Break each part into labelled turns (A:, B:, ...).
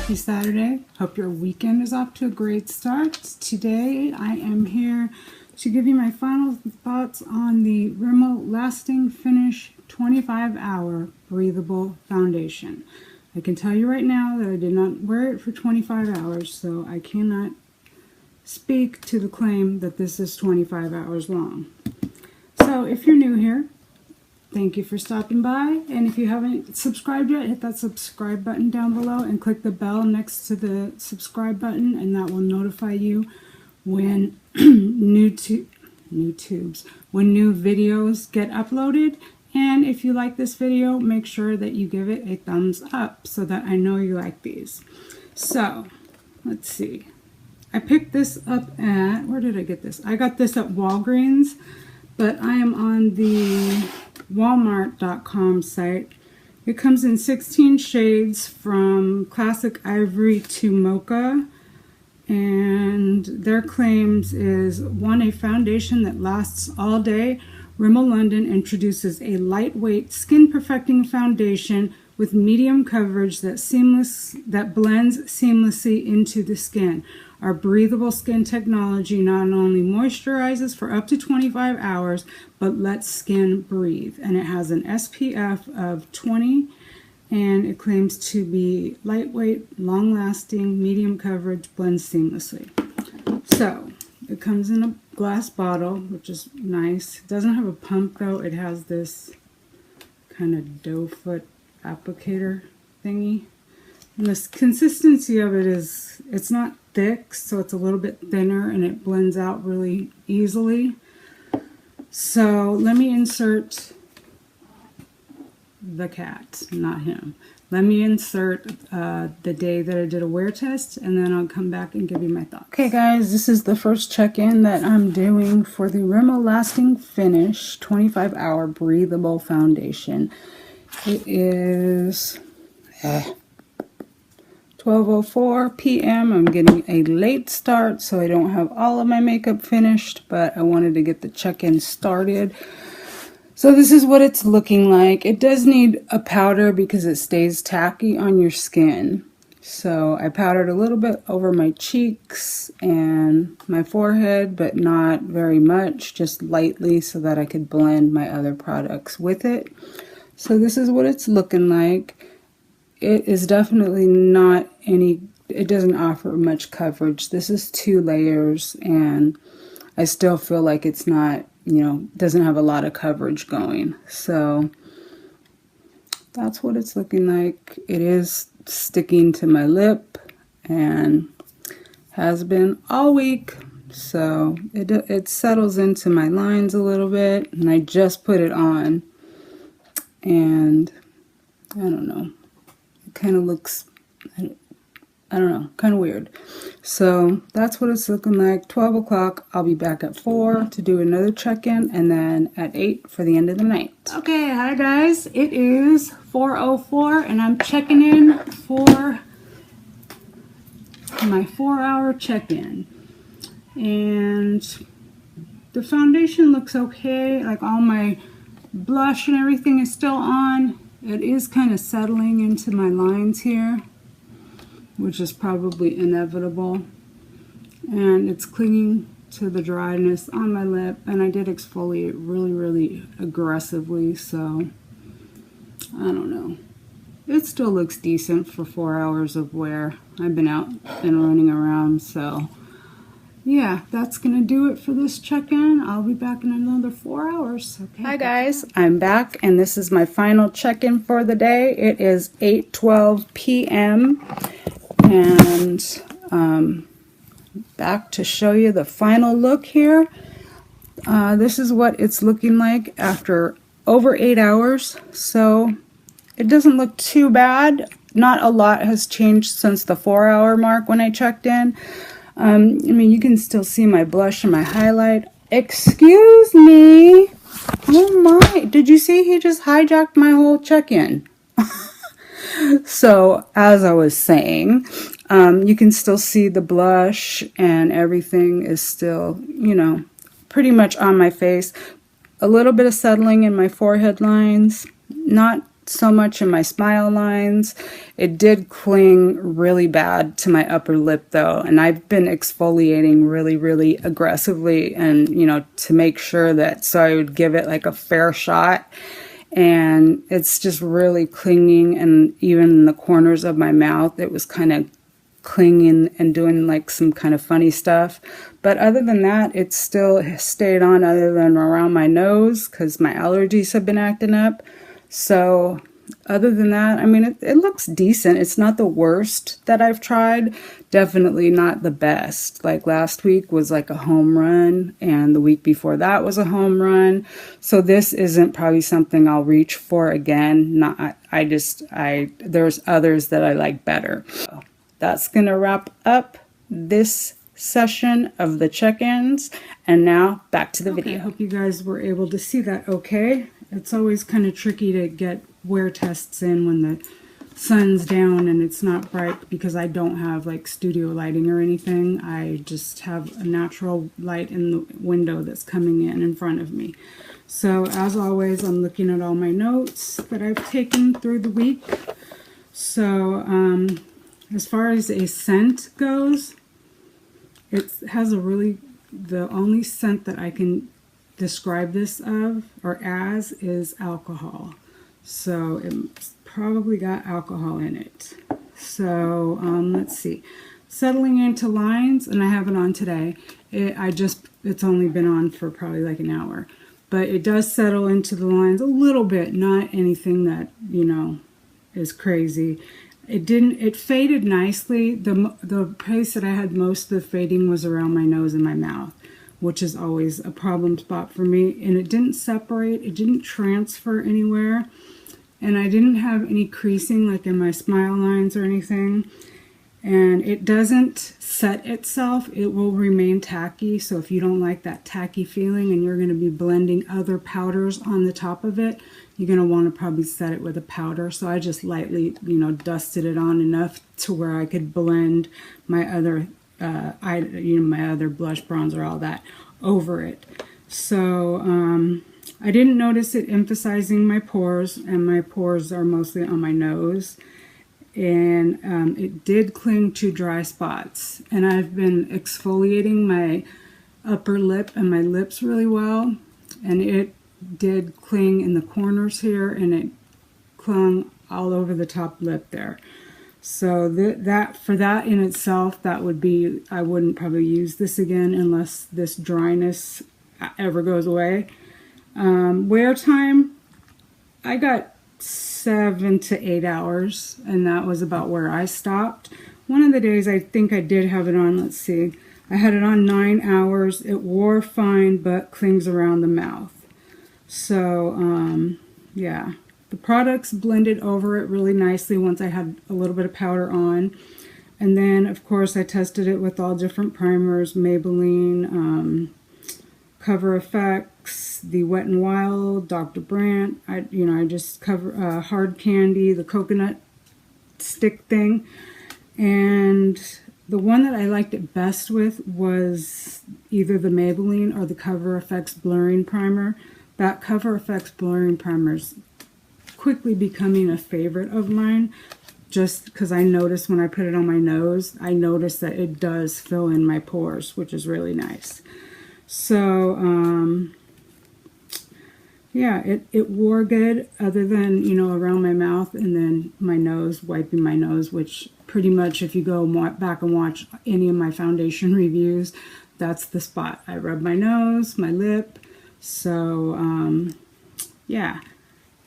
A: Happy Saturday. Hope your weekend is off to a great start. Today I am here to give you my final thoughts on the Rimmel Lasting Finish 25-Hour Breathable Foundation. I can tell you right now that I did not wear it for 25 hours, so I cannot speak to the claim that this is 25 hours long. So if you're new here, thank you for stopping by, and if you haven't subscribed yet, hit that subscribe button down below and click the bell next to the subscribe button, and that will notify you when new videos get uploaded. And if you like this video, make sure that you give it a thumbs up so that I know you like these. So let's see, I picked this up at, where did I get this? I got this at Walgreens, but I am on the Walmart.com site. It comes in 16 shades from classic ivory to mocha, and their claims is: 1, a foundation that lasts all day. Rimmel London introduces a lightweight skin perfecting foundation with medium coverage that blends seamlessly into the skin. Our breathable skin technology not only moisturizes for up to 25 hours, but lets skin breathe. And it has an SPF of 20, and it claims to be lightweight, long-lasting, medium coverage, blends seamlessly. So it comes in a glass bottle, which is nice. It doesn't have a pump though. It has this kind of doe foot applicator thingy. And the consistency of it is, it's not thick, so it's a little bit thinner and it blends out really easily. So let me insert the cat, not him. Let me insert the day that I did a wear test, and then I'll come back and give you my thoughts. Okay guys, this is the first check-in that I'm doing for the Rimmel Lasting Finish 25-Hour Breathable Foundation. It is 12:04 p.m. I'm getting a late start, so I don't have all of my makeup finished, but I wanted to get the check-in started. So this is what it's looking like. It does need a powder because it stays tacky on your skin. So I powdered a little bit over my cheeks and my forehead, but not very much, just lightly so that I could blend my other products with it. So this is what it's looking like. It is definitely not it doesn't offer much coverage. This is 2 layers, and I still feel like it's not, doesn't have a lot of coverage going. So that's what it's looking like. It is sticking to my lip and has been all week. So it settles into my lines a little bit, and I just put it on, and I don't know, it kind of looks, I don't know, kind of weird. So that's what it's looking like. 12 o'clock, I'll be back at 4 to do another check-in, and then at 8 for the end of the night. Okay, hi guys. It is 4:04, and I'm checking in for my 4-hour check-in. And the foundation looks okay. Like, all my blush and everything is still on. It is kind of settling into my lines here, which is probably inevitable, and it's clinging to the dryness on my lip, and I did exfoliate really aggressively, so I don't know. It still looks decent for 4 hours of wear. I've been out and running around, so yeah, that's gonna do it for this check-in. I'll be back in another 4 hours. Okay. Hi guys, I'm back, and this is my final check-in for the day. It is 8:12 p.m. and back to show you the final look here. This is what it's looking like after over 8 hours. So it doesn't look too bad. Not a lot has changed since the 4-hour mark when I checked in. I mean, you can still see my blush and my highlight. Excuse me. Oh my, did you see he just hijacked my whole check-in? So as I was saying, you can still see the blush, and everything is still, pretty much on my face. A little bit of settling in my forehead lines. Not so much in my smile lines. It did cling really bad to my upper lip though, and I've been exfoliating really aggressively, and you know, to make sure that, so I would give it like a fair shot. And it's just really clinging, and even in the corners of my mouth it was kind of clinging and doing like some kind of funny stuff. But other than that, it still stayed on, other than around my nose because my allergies have been acting up. So other than that, I mean, it looks decent. It's not the worst that I've tried. Definitely not the best. Like last week was like a home run, and the week before that was a home run. So this isn't probably something I'll reach for again. There's others that I like better. So that's going to wrap up this session of the check-ins, and now back to the video. I hope you guys were able to see that okay. It's always kind of tricky to get wear tests in when the sun's down and it's not bright, because I don't have like studio lighting or anything. I just have a natural light in the window that's coming in front of me. So as always, I'm looking at all my notes that I've taken through the week. So as far as a scent goes, it has a really, the only scent that I can describe this as is alcohol. So it's probably got alcohol in it. So let's see. Settling into lines, and I have it on today. It's only been on for probably like an hour. But it does settle into the lines a little bit, not anything that, you know, is crazy. It faded nicely. The place that I had most of the fading was around my nose and my mouth, which is always a problem spot for me. And it didn't separate, it didn't transfer anywhere. And I didn't have any creasing like in my smile lines or anything. And it doesn't set itself, it will remain tacky. So if you don't like that tacky feeling and you're going to be blending other powders on the top of it, you're going to want to probably set it with a powder. So I just lightly, you know, dusted it on enough to where I could blend my other, my other blush, bronzer, all that over it. So I didn't notice it emphasizing my pores, and my pores are mostly on my nose. And it did cling to dry spots. And I've been exfoliating my upper lip and my lips really well. And it did cling in the corners here, and it clung all over the top lip there. So for that in itself, that would be, I wouldn't probably use this again unless this dryness ever goes away. Wear time, I got 7 to 8 hours, and that was about where I stopped. One of the days I think I did have it on, let's see, I had it on 9 hours. It wore fine, but clings around the mouth. So yeah, the products blended over it really nicely once I had a little bit of powder on. And then of course I tested it with all different primers, Maybelline, Cover FX, the Wet n Wild, Dr. Brandt. I just cover Hard Candy, the coconut stick thing. And the one that I liked it best with was either the Maybelline or the Cover FX Blurring Primer. That Cover FX Blurring Primer is quickly becoming a favorite of mine, just because I noticed when I put it on my nose, I noticed that it does fill in my pores, which is really nice. So, yeah, it wore good, other than, you know, around my mouth and then my nose, wiping my nose, which pretty much, if you go back and watch any of my foundation reviews, that's the spot. I rub my nose, my lip. So, yeah,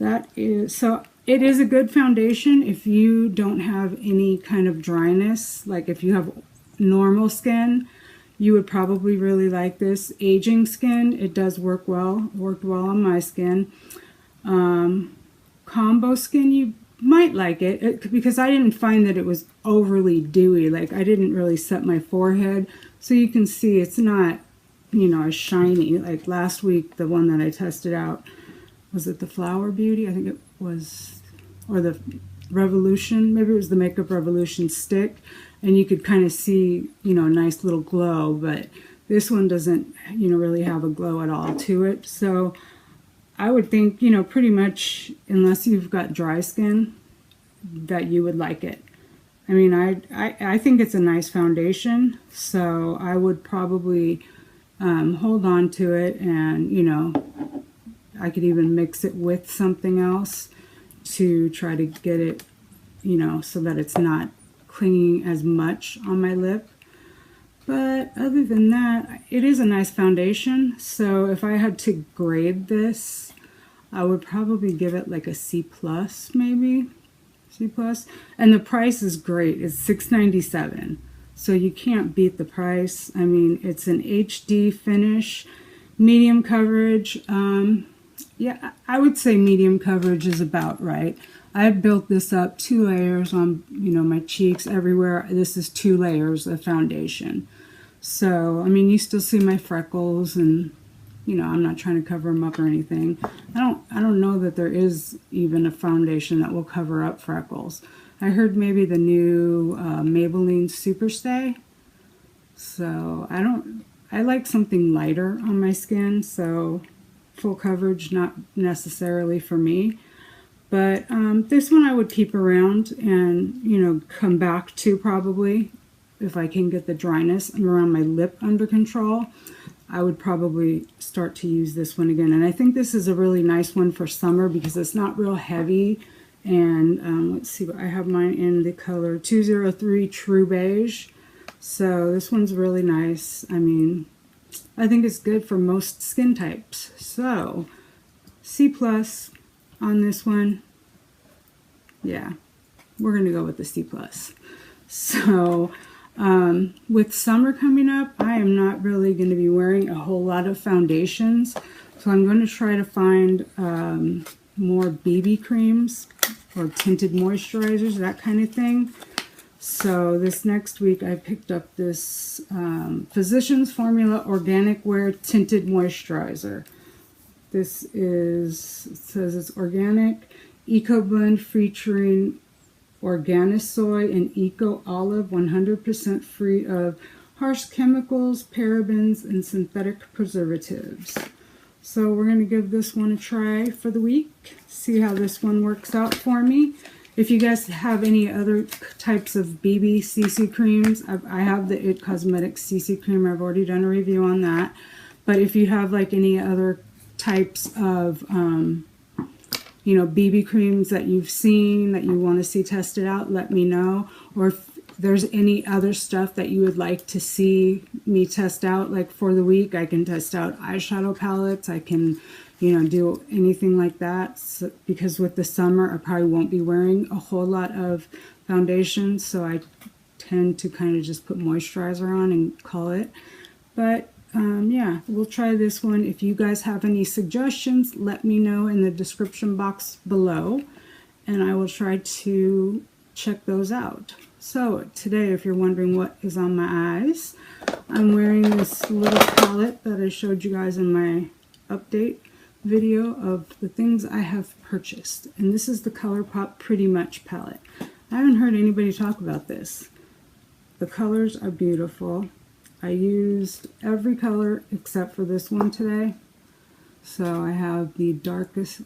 A: so it is a good foundation if you don't have any kind of dryness. Like if you have normal skin, you would probably really like this. Aging skin, it does work well. It worked well on my skin. Combo skin, you might like it because I didn't find that it was overly dewy. Like I didn't really set my forehead, so you can see it's not, you know, as shiny. Like last week, the one that I tested out, was it the Flower Beauty? I think it was, or the Revolution. Maybe it was the Makeup Revolution stick. And you could kind of see, you know, a nice little glow, but this one doesn't, you know, really have a glow at all to it. So I would think, you know, pretty much unless you've got dry skin, that you would like it. I mean, I think it's a nice foundation, so I would probably hold on to it, and, you know, I could even mix it with something else to try to get it, you know, so that it's not clinging as much on my lip. But other than that, it is a nice foundation, so if I had to grade this, I would probably give it like a C+, maybe. C+. And the price is great. It's $6.97. So you can't beat the price. I mean, it's an HD finish, medium coverage. Yeah, I would say medium coverage is about right. I built this up 2 layers on, you know, my cheeks, everywhere. This is 2 layers of foundation. So, I mean, you still see my freckles, and, you know, I'm not trying to cover them up or anything. I don't know that there is even a foundation that will cover up freckles. I heard maybe the new Maybelline Superstay. So, I like something lighter on my skin, so full coverage, not necessarily for me. But this one I would keep around and, you know, come back to probably if I can get the dryness around my lip under control. I would probably start to use this one again. And I think this is a really nice one for summer because it's not real heavy. And let's see, I have mine in the color 203 True Beige. So this one's really nice. I mean, I think it's good for most skin types. So C+ on this one. Yeah, we're going to go with the C+. So with summer coming up, I am not really going to be wearing a whole lot of foundations. So I'm going to try to find more BB creams or tinted moisturizers, that kind of thing. So this next week I picked up this Physicians Formula Organic Wear Tinted Moisturizer. This is, it says it's organic, eco blend featuring organic soy and eco olive, 100% free of harsh chemicals, parabens, and synthetic preservatives. So we're going to give this one a try for the week, see how this one works out for me. If you guys have any other types of BB CC creams, I have the It Cosmetics CC cream. I've already done a review on that. But if you have like any other types of you know, BB creams that you've seen that you want to see tested out, let me know. Or if there's any other stuff that you would like to see me test out, like for the week, I can test out eyeshadow palettes. I can, you know, do anything like that. So, because with the summer, I probably won't be wearing a whole lot of foundation, so I tend to kind of just put moisturizer on and call it. But yeah, we'll try this one. If you guys have any suggestions, let me know in the description box below, and I will try to check those out. So today, if you're wondering what is on my eyes, I'm wearing this little palette that I showed you guys in my update video of the things I have purchased. And this is the ColourPop Pretty Much palette. I haven't heard anybody talk about this. The colors are beautiful. I used every color except for this one today. So I have the darkest,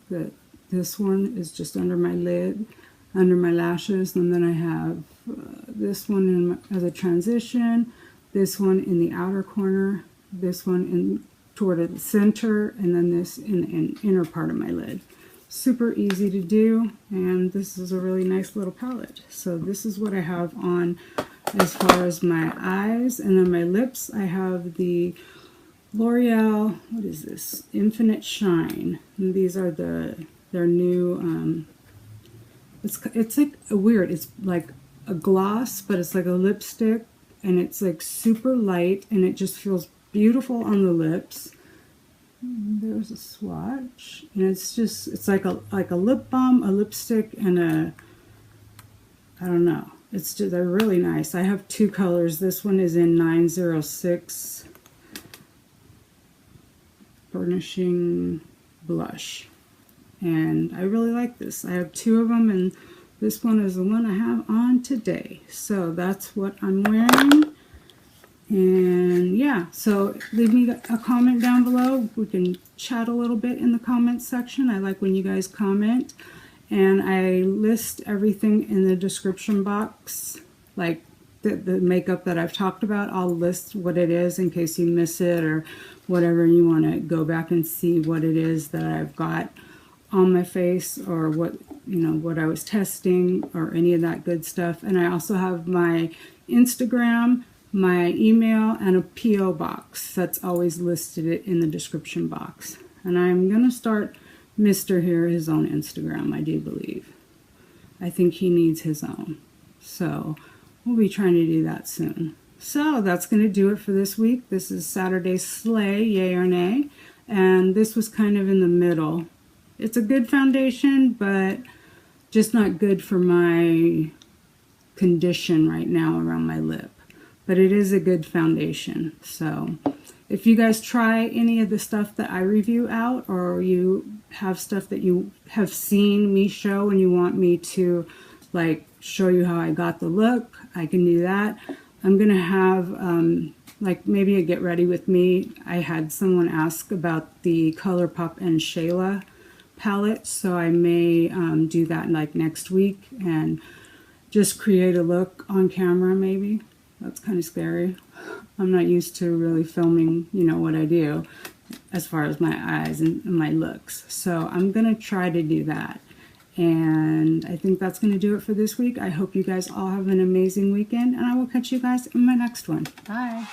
A: this one is just under my lid, under my lashes, and then I have this one as a transition, this one in the outer corner, this one in toward the center, and then this in the inner part of my lid. Super easy to do, and this is a really nice little palette. So this is what I have on as far as my eyes, and then my lips, I have the L'Oreal, what is this? Infinite Shine. And these are their new, it's like weird, it's like a gloss, but it's like a lipstick, and it's like super light, and it just feels beautiful on the lips. There's a swatch, and it's just, it's like a lip balm, a lipstick, and a, I don't know. It's just, they're really nice. I have 2 colors. This one is in 906 Burnishing Blush. And I really like this. I have 2 of them, and this one is the one I have on today. So that's what I'm wearing. And yeah, so leave me a comment down below. We can chat a little bit in the comments section. I like when you guys comment. And I list everything in the description box, like the makeup that I've talked about. I'll list what it is in case you miss it or whatever, and you want to go back and see what it is that I've got on my face, or what, you know, what I was testing, or any of that good stuff. And I also have my Instagram, my email, and a P.O. box that's always listed in the description box. And I'm going to start Mr. here his own Instagram, I do believe. I think he needs his own. So we'll be trying to do that soon. So that's going to do it for this week. This is Saturday Slay, yay or nay. And this was kind of in the middle. It's a good foundation, but just not good for my condition right now around my lip. But it is a good foundation. So if you guys try any of the stuff that I review out, or you have stuff that you have seen me show and you want me to like show you how I got the look, I can do that. I'm gonna have like maybe a get ready with me. I had someone ask about the ColourPop and Shayla palette, so I may do that like next week and just create a look on camera maybe. That's kind of scary. I'm not used to really filming, you know, what I do as far as my eyes and my looks. So I'm going to try to do that. And I think that's going to do it for this week. I hope you guys all have an amazing weekend, and I will catch you guys in my next one. Bye.